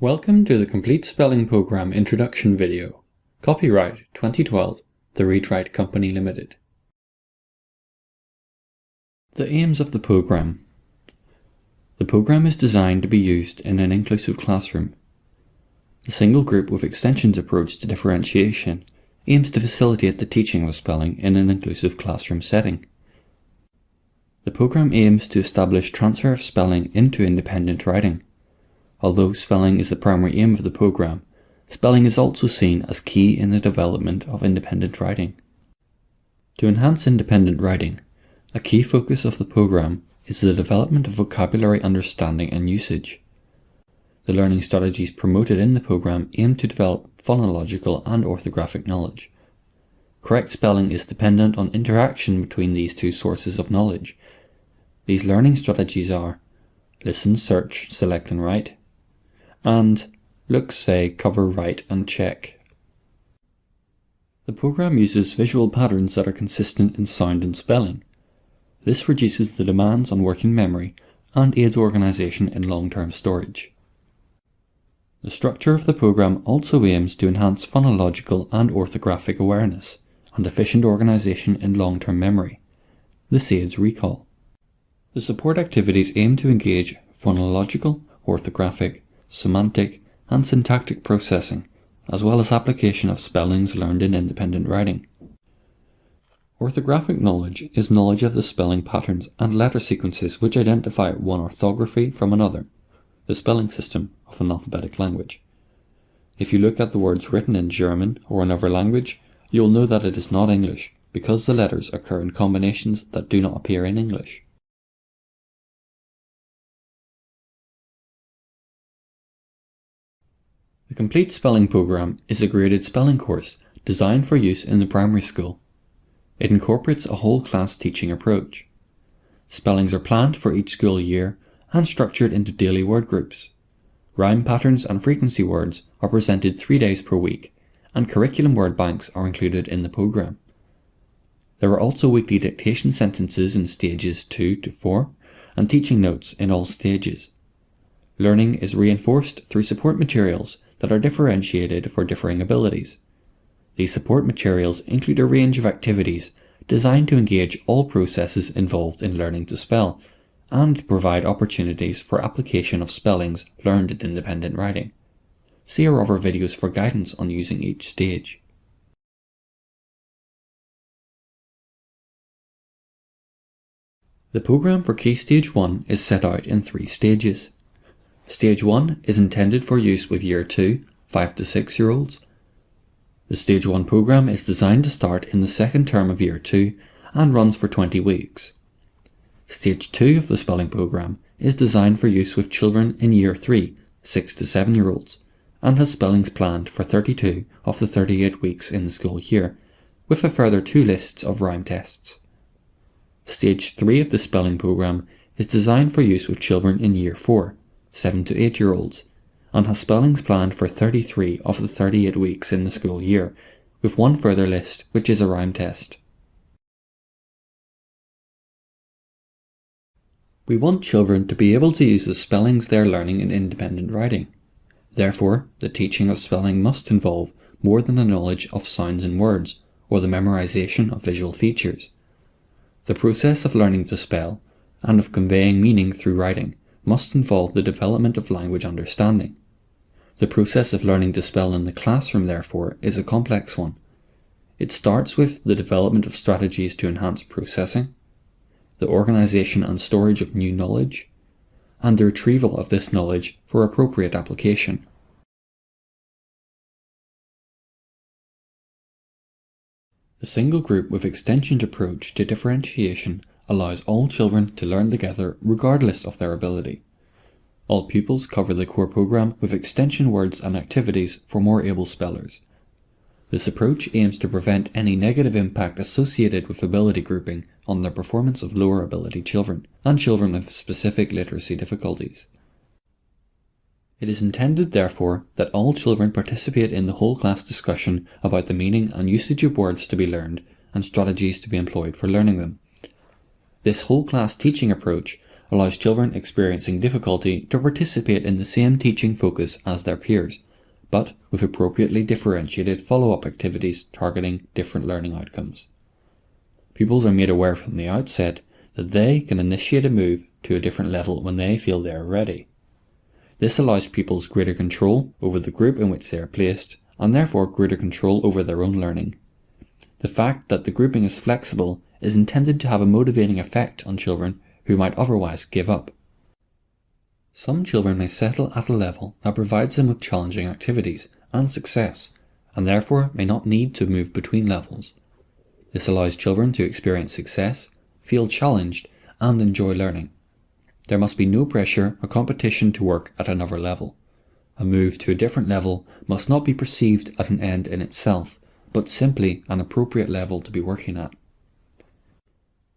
Welcome to the Complete Spelling Program Introduction video. Copyright 2012, The Read Write Company Limited. The aims of the program. The program is designed to be used in an inclusive classroom. The single group with extensions approach to differentiation aims to facilitate the teaching of spelling in an inclusive classroom setting. The program aims to establish transfer of spelling into independent writing. Although spelling is the primary aim of the program, spelling is also seen as key in the development of independent writing. To enhance independent writing, a key focus of the program is the development of vocabulary understanding and usage. The learning strategies promoted in the program aim to develop phonological and orthographic knowledge. Correct spelling is dependent on interaction between these two sources of knowledge. These learning strategies are listen, search, select and write, and look, say, cover, write and check. The program uses visual patterns that are consistent in sound and spelling. This reduces the demands on working memory and aids organization in long-term storage. The structure of the program also aims to enhance phonological and orthographic awareness and efficient organization in long-term memory. This aids recall. The support activities aim to engage phonological, orthographic, semantic, and syntactic processing, as well as application of spellings learned in independent writing. Orthographic knowledge is knowledge of the spelling patterns and letter sequences which identify one orthography from another, the spelling system of an alphabetic language. If you look at the words written in German or another language, you will know that it is not English, because the letters occur in combinations that do not appear in English. The Complete Spelling Program is a graded spelling course designed for use in the primary school. It incorporates a whole class teaching approach. Spellings are planned for each school year and structured into daily word groups. Rhyme patterns and frequency words are presented 3 days per week, and curriculum word banks are included in the program. There are also weekly dictation sentences in stages 2 to 4 and teaching notes in all stages. Learning is reinforced through support materials that are differentiated for differing abilities. These support materials include a range of activities designed to engage all processes involved in learning to spell and provide opportunities for application of spellings learned in independent writing. See our other videos for guidance on using each stage. The program for Key Stage 1 is set out in 3 stages. Stage 1 is intended for use with Year 2, 5 to 6 year olds. The Stage 1 program is designed to start in the second term of Year 2 and runs for 20 weeks. Stage 2 of the spelling program is designed for use with children in Year 3, 6 to 7 year olds, and has spellings planned for 32 of the 38 weeks in the school year, with a further 2 lists of rhyme tests. Stage 3 of the spelling program is designed for use with children in Year 4, 7 to 8 year olds, and has spellings planned for 33 of the 38 weeks in the school year, with 1 further list which is a rhyme test. We want children to be able to use the spellings they are learning in independent writing. Therefore, the teaching of spelling must involve more than a knowledge of sounds and words, or the memorization of visual features. The process of learning to spell, and of conveying meaning through writing, must involve the development of language understanding. The process of learning to spell in the classroom, therefore, is a complex one. It starts with the development of strategies to enhance processing, the organization and storage of new knowledge, and the retrieval of this knowledge for appropriate application. The single group with extension approach to differentiation allows all children to learn together regardless of their ability. All pupils cover the core program with extension words and activities for more able spellers. This approach aims to prevent any negative impact associated with ability grouping on the performance of lower ability children and children with specific literacy difficulties. It is intended, therefore, that all children participate in the whole class discussion about the meaning and usage of words to be learned and strategies to be employed for learning them. This whole class teaching approach allows children experiencing difficulty to participate in the same teaching focus as their peers, but with appropriately differentiated follow-up activities targeting different learning outcomes. Pupils are made aware from the outset that they can initiate a move to a different level when they feel they are ready. This allows pupils greater control over the group in which they are placed, and therefore greater control over their own learning. The fact that the grouping is flexible is intended to have a motivating effect on children who might otherwise give up. Some children may settle at a level that provides them with challenging activities and success, and therefore may not need to move between levels. This allows children to experience success, feel challenged, and enjoy learning. There must be no pressure or competition to work at another level. A move to a different level must not be perceived as an end in itself, but simply an appropriate level to be working at.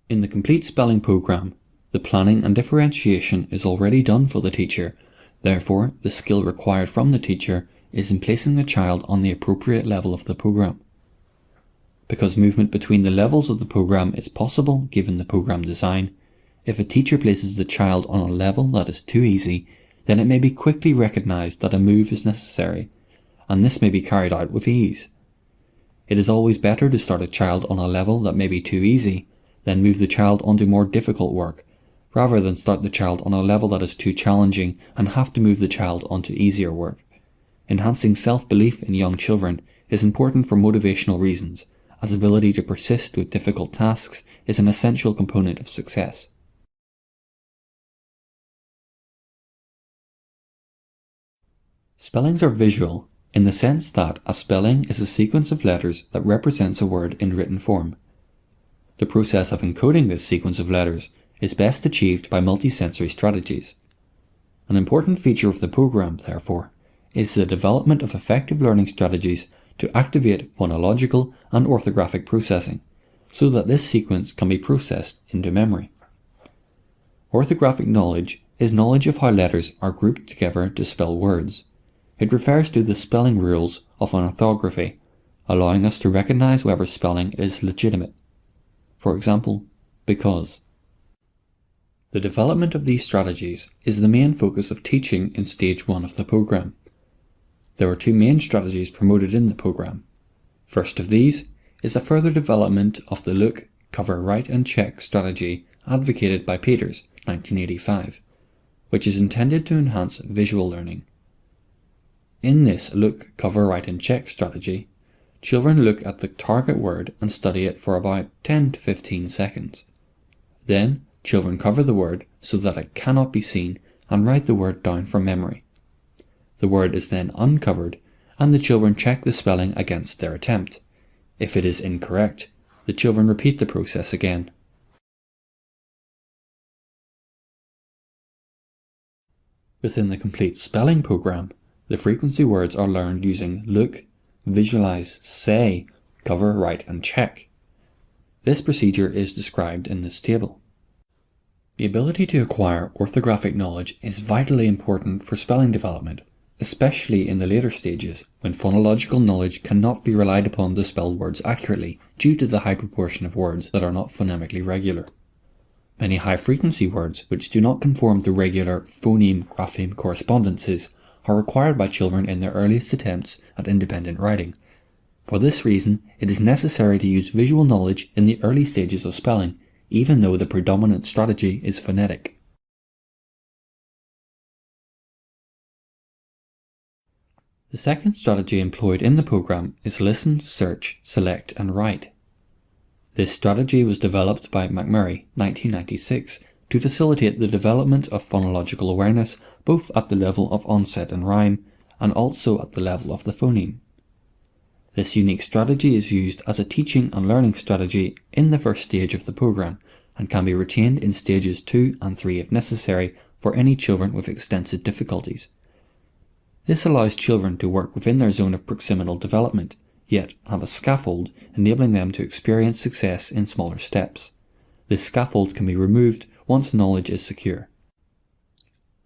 In the complete spelling program, the planning and differentiation is already done for the teacher. Therefore, the skill required from the teacher is in placing the child on the appropriate level of the program. Because movement between the levels of the program is possible given the program design, if a teacher places the child on a level that is too easy, then it may be quickly recognized that a move is necessary, and this may be carried out with ease. It is always better to start a child on a level that may be too easy, then move the child onto more difficult work, rather than start the child on a level that is too challenging and have to move the child onto easier work. Enhancing self-belief in young children is important for motivational reasons, as ability to persist with difficult tasks is an essential component of success. Spellings are visual, in the sense that a spelling is a sequence of letters that represents a word in written form. The process of encoding this sequence of letters is best achieved by multisensory strategies. An important feature of the program, therefore, is the development of effective learning strategies to activate phonological and orthographic processing, so that this sequence can be processed into memory. Orthographic knowledge is knowledge of how letters are grouped together to spell words. It refers to the spelling rules of an orthography, allowing us to recognize whether spelling is legitimate. For example, because. The development of these strategies is the main focus of teaching in Stage 1 of the program. There are two main strategies promoted in the program. First of these is a further development of the look, cover, write and check strategy advocated by Peters, 1985, which is intended to enhance visual learning. In this look, cover, write and check strategy, children look at the target word and study it for about 10 to 15 seconds. Then, children cover the word so that it cannot be seen and write the word down from memory. The word is then uncovered and the children check the spelling against their attempt. If it is incorrect, the children repeat the process again. Within the complete spelling program, the frequency words are learned using look, visualize, say, cover, write and check. This procedure is described in this table. The ability to acquire orthographic knowledge is vitally important for spelling development, especially in the later stages when phonological knowledge cannot be relied upon to spell words accurately due to the high proportion of words that are not phonemically regular. Many high-frequency words which do not conform to regular phoneme-grapheme correspondences are required by children in their earliest attempts at independent writing. For this reason, it is necessary to use visual knowledge in the early stages of spelling, even though the predominant strategy is phonetic. The second strategy employed in the program is listen, search, select and write. This strategy was developed by McMurray, 1996, to facilitate the development of phonological awareness both at the level of onset and rhyme and also at the level of the phoneme. This unique strategy is used as a teaching and learning strategy in the first stage of the program and can be retained in stages 2 and 3 if necessary for any children with extensive difficulties. This allows children to work within their zone of proximal development, yet have a scaffold enabling them to experience success in smaller steps. This scaffold can be removed once knowledge is secure.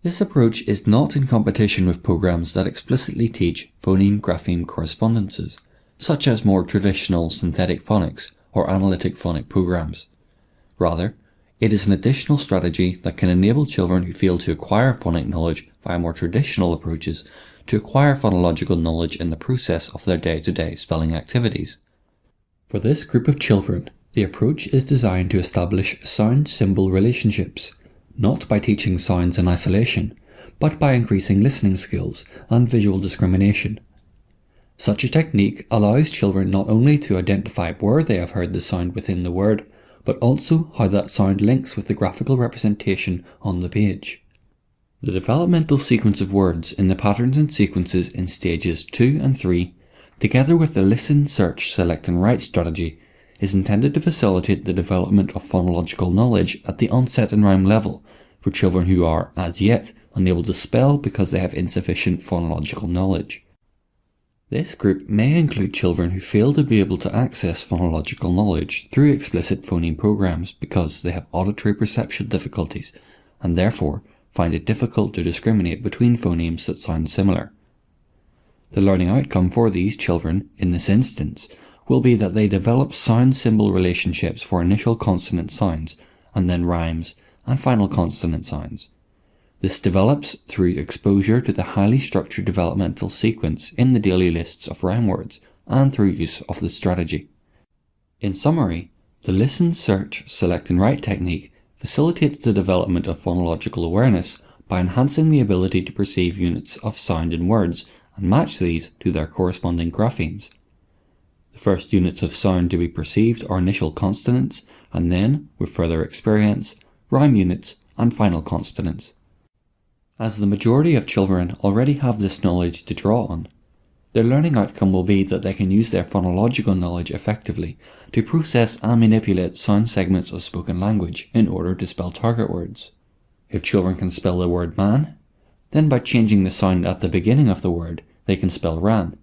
This approach is not in competition with programs that explicitly teach phoneme-grapheme correspondences, such as more traditional synthetic phonics or analytic phonic programs. Rather, It is an additional strategy that can enable children who fail to acquire phonic knowledge via more traditional approaches to acquire phonological knowledge in the process of their day-to-day spelling activities. For this group of children, the approach is designed to establish sound-symbol relationships, not by teaching sounds in isolation, but by increasing listening skills and visual discrimination. Such a technique allows children not only to identify where they have heard the sound within the word, but also how that sound links with the graphical representation on the page. The developmental sequence of words in the patterns and sequences in stages 2 and 3, together with the listen, search, select and write strategy, is intended to facilitate the development of phonological knowledge at the onset and rhyme level for children who are, as yet, unable to spell because they have insufficient phonological knowledge. This group may include children who fail to be able to access phonological knowledge through explicit phoneme programs because they have auditory perception difficulties and therefore find it difficult to discriminate between phonemes that sound similar. The learning outcome for these children, in this instance, will be that they develop sound-symbol relationships for initial consonant sounds and then rhymes and final consonant sounds. This develops through exposure to the highly structured developmental sequence in the daily lists of rhyme words and through use of the strategy. In summary, the listen, search, select and write technique facilitates the development of phonological awareness by enhancing the ability to perceive units of sound in words and match these to their corresponding graphemes. The first units of sound to be perceived are initial consonants and then, with further experience, rhyme units and final consonants. As the majority of children already have this knowledge to draw on, their learning outcome will be that they can use their phonological knowledge effectively to process and manipulate sound segments of spoken language in order to spell target words. If children can spell the word man, then by changing the sound at the beginning of the word, they can spell ran.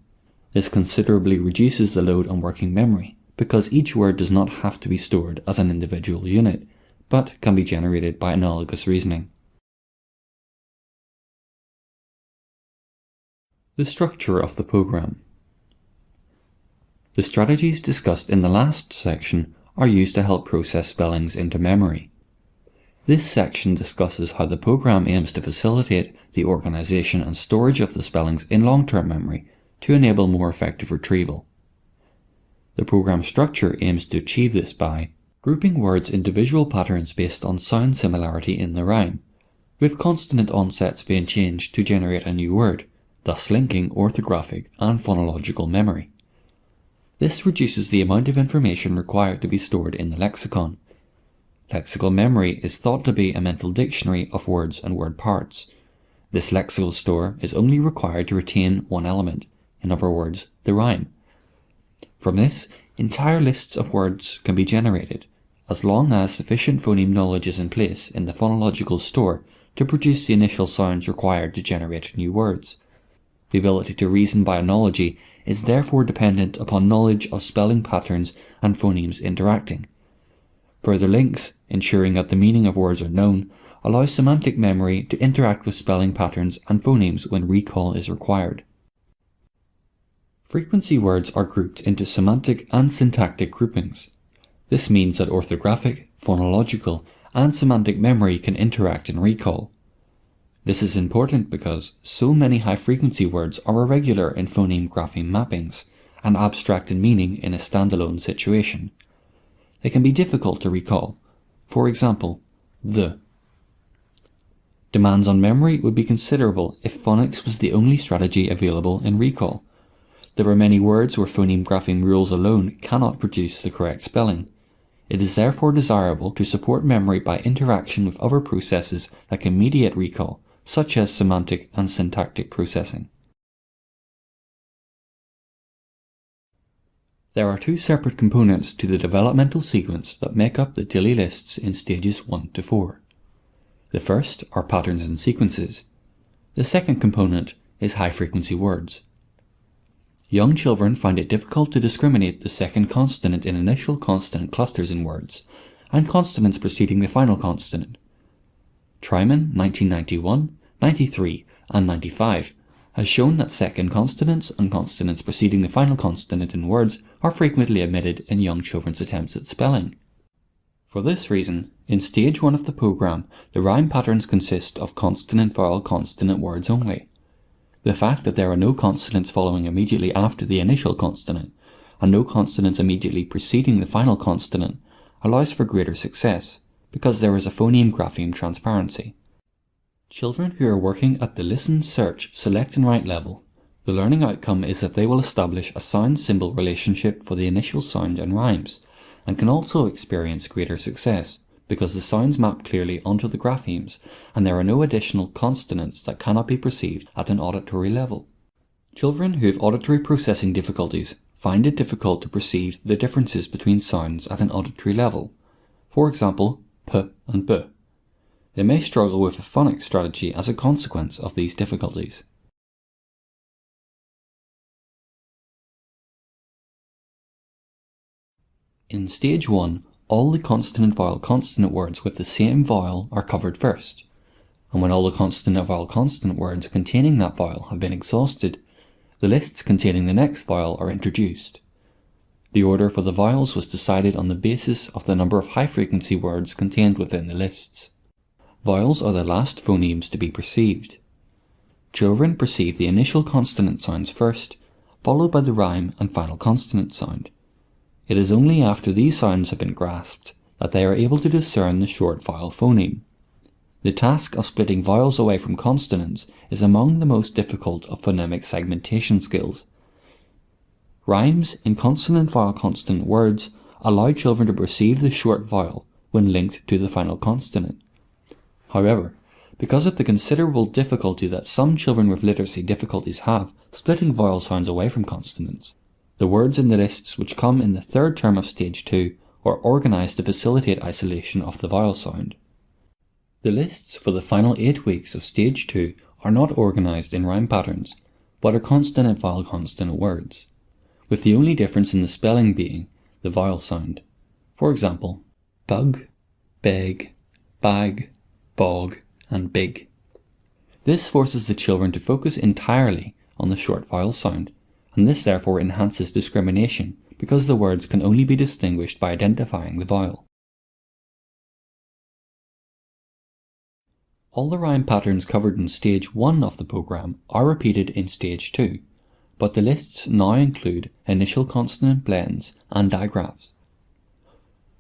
This considerably reduces the load on working memory, because each word does not have to be stored as an individual unit, but can be generated by analogous reasoning. The structure of the program. The strategies discussed in the last section are used to help process spellings into memory. This section discusses how the program aims to facilitate the organization and storage of the spellings in long-term memory to enable more effective retrieval. The program structure aims to achieve this by grouping words into visual patterns based on sound similarity in the rhyme, with consonant onsets being changed to generate a new word, thus linking orthographic and phonological memory. This reduces the amount of information required to be stored in the lexicon. Lexical memory is thought to be a mental dictionary of words and word parts. This lexical store is only required to retain one element, in other words, the rhyme. From this, entire lists of words can be generated, as long as sufficient phoneme knowledge is in place in the phonological store to produce the initial sounds required to generate new words. The ability to reason by analogy is therefore dependent upon knowledge of spelling patterns and phonemes interacting. Further links, ensuring that the meaning of words are known, allow semantic memory to interact with spelling patterns and phonemes when recall is required. Frequency words are grouped into semantic and syntactic groupings. This means that orthographic, phonological, and semantic memory can interact in recall. This is important because so many high-frequency words are irregular in phoneme-grapheme mappings and abstract in meaning in a standalone situation. They can be difficult to recall. For example, the. Demands on memory would be considerable if phonics was the only strategy available in recall. There are many words where phoneme-grapheme rules alone cannot produce the correct spelling. It is therefore desirable to support memory by interaction with other processes that can mediate recall, such as semantic and syntactic processing. There are two separate components to the developmental sequence that make up the daily lists in stages 1 to 4. The first are patterns and sequences. The second component is high-frequency words. Young children find it difficult to discriminate the second consonant in initial consonant clusters in words, and consonants preceding the final consonant. Tryman, 1991, 93, and 95 has shown that second consonants and consonants preceding the final consonant in words are frequently omitted in young children's attempts at spelling. For this reason, in stage 1 of the program, the rhyme patterns consist of consonant-vowel-consonant words only. The fact that there are no consonants following immediately after the initial consonant, and no consonants immediately preceding the final consonant, allows for greater success, because there is a phoneme-grapheme transparency. Children who are working at the listen, search, select and write level, the learning outcome is that they will establish a sound-symbol relationship for the initial sound and rhymes, and can also experience greater success, because the sounds map clearly onto the graphemes, and there are no additional consonants that cannot be perceived at an auditory level. Children who have auditory processing difficulties find it difficult to perceive the differences between sounds at an auditory level. For example, p and b. They may struggle with a phonics strategy as a consequence of these difficulties. In stage 1, all the consonant-vowel-consonant words with the same vowel are covered first, and when all the consonant-vowel-consonant words containing that vowel have been exhausted, the lists containing the next vowel are introduced. The order for the vowels was decided on the basis of the number of high-frequency words contained within the lists. Vowels are the last phonemes to be perceived. Children perceive the initial consonant sounds first, followed by the rhyme and final consonant sound. It is only after these sounds have been grasped that they are able to discern the short vowel phoneme. The task of splitting vowels away from consonants is among the most difficult of phonemic segmentation skills. Rhymes in consonant-vowel-consonant words allow children to perceive the short vowel when linked to the final consonant. However, because of the considerable difficulty that some children with literacy difficulties have splitting vowel sounds away from consonants, the words in the lists which come in the third term of stage 2 are organised to facilitate isolation of the vowel sound. The lists for the final 8 weeks of stage 2 are not organised in rhyme patterns, but are consonant-vowel-consonant words, with the only difference in the spelling being the vowel sound. For example, bug, beg, bag, bog, and big. This forces the children to focus entirely on the short vowel sound, and this therefore enhances discrimination because the words can only be distinguished by identifying the vowel. All the rhyme patterns covered in stage 1 of the program are repeated in stage 2, but the lists now include initial consonant blends and digraphs.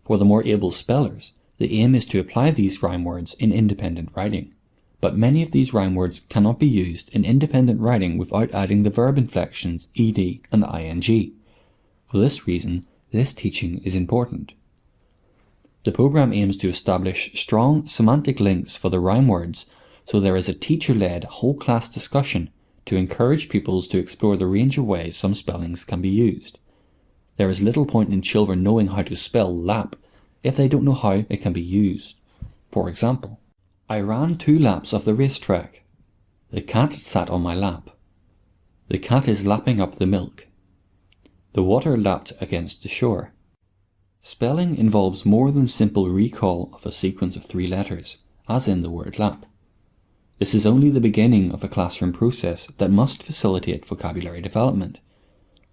For the more able spellers, the aim is to apply these rhyme words in independent writing, but many of these rhyme words cannot be used in independent writing without adding the verb inflections ed and ing. For this reason, this teaching is important. The program aims to establish strong semantic links for the rhyme words, so there is a teacher-led whole class discussion to encourage pupils to explore the range of ways some spellings can be used. There is little point in children knowing how to spell lap if they don't know how it can be used. For example, I ran 2 laps of the racetrack. The cat sat on my lap. The cat is lapping up the milk. The water lapped against the shore. Spelling involves more than simple recall of a sequence of 3 letters, as in the word lap. This is only the beginning of a classroom process that must facilitate vocabulary development.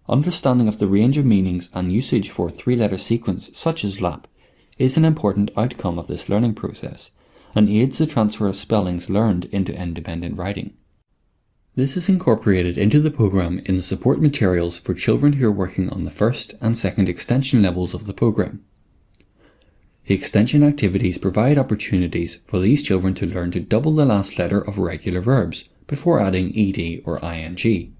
Understanding of the range of meanings and usage for a 3-letter sequence such as lap is an important outcome of this learning process, and aids the transfer of spellings learned into independent writing. This is incorporated into the program in the support materials for children who are working on the first and second extension levels of the program. The extension activities provide opportunities for these children to learn to double the last letter of regular verbs before adding ed or ing.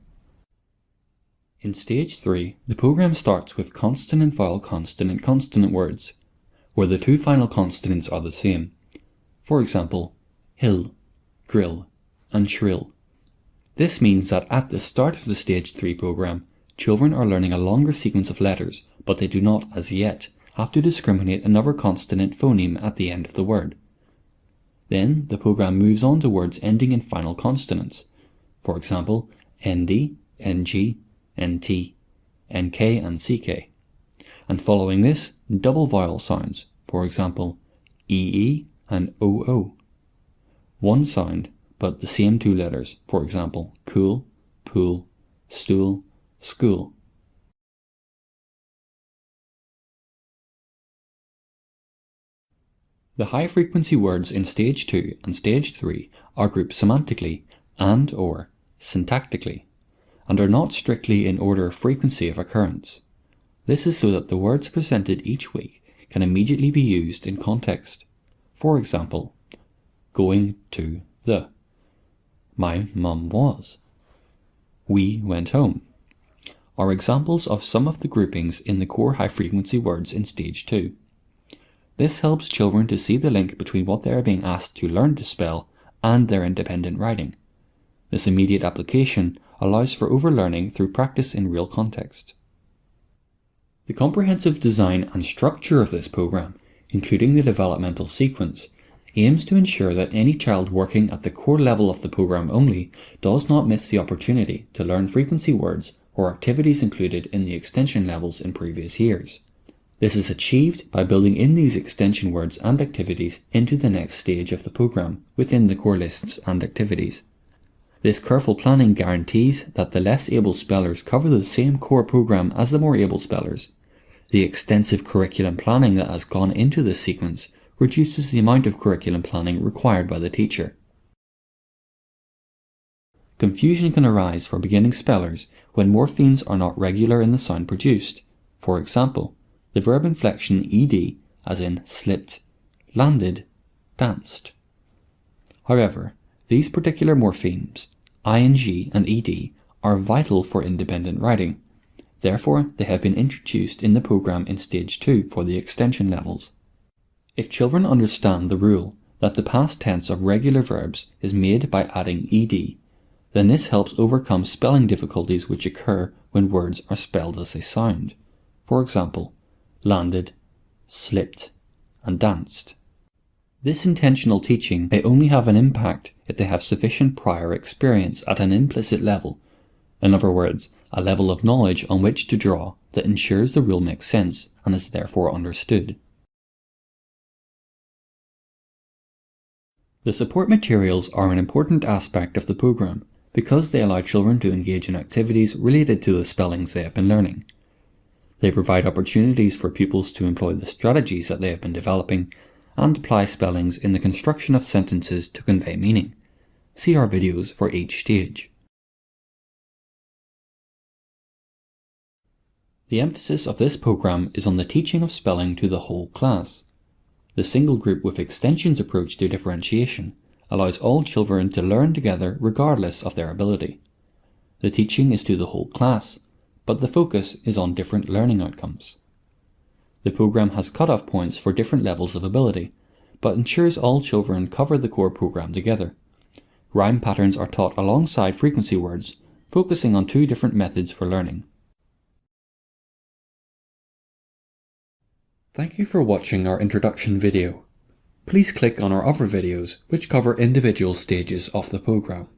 In stage 3, the program starts with consonant-vowel-consonant-consonant words, where the 2 final consonants are the same. For example, hill, grill, and shrill. This means that at the start of the stage 3 program, children are learning a longer sequence of letters, but they do not, as yet, have to discriminate another consonant phoneme at the end of the word. Then, the program moves on to words ending in final consonants. For example, nd, ng, nt, nk, and ck. And following this, double vowel sounds, for example, ee and oo. One sound, but the same 2 letters, for example, cool, pool, stool, school. The high-frequency words in Stage 2 and Stage 3 are grouped semantically and/or syntactically, and are not strictly in order of frequency of occurrence. This is so that the words presented each week can immediately be used in context. For example, going to the, my mum was, we went home, are examples of some of the groupings in the core high-frequency words in Stage 2. This helps children to see the link between what they are being asked to learn to spell and their independent writing. This immediate application allows for overlearning through practice in real context. The comprehensive design and structure of this program, including the developmental sequence, aims to ensure that any child working at the core level of the program only does not miss the opportunity to learn frequency words or activities included in the extension levels in previous years. This is achieved by building in these extension words and activities into the next stage of the program within the core lists and activities. This careful planning guarantees that the less able spellers cover the same core program as the more able spellers. The extensive curriculum planning that has gone into this sequence reduces the amount of curriculum planning required by the teacher. Confusion can arise for beginning spellers when morphemes are not regular in the sound produced. For example, the verb inflection ed, as in slipped, landed, danced. However, these particular morphemes, ing and ed, are vital for independent writing. Therefore, they have been introduced in the program in Stage 2 for the extension levels. If children understand the rule that the past tense of regular verbs is made by adding ed, then this helps overcome spelling difficulties which occur when words are spelled as they sound. For example, landed, slipped, and danced. This intentional teaching may only have an impact if they have sufficient prior experience at an implicit level, in other words, a level of knowledge on which to draw that ensures the rule makes sense and is therefore understood. The support materials are an important aspect of the program because they allow children to engage in activities related to the spellings they have been learning. They provide opportunities for pupils to employ the strategies that they have been developing and apply spellings in the construction of sentences to convey meaning. See our videos for each stage. The emphasis of this program is on the teaching of spelling to the whole class. The single group with extensions approach to differentiation allows all children to learn together regardless of their ability. The teaching is to the whole class, but the focus is on different learning outcomes. The program has cut-off points for different levels of ability, but ensures all children cover the core program together. Rhyme patterns are taught alongside frequency words, focusing on two different methods for learning. Thank you for watching our introduction video. Please click on our other videos which cover individual stages of the program.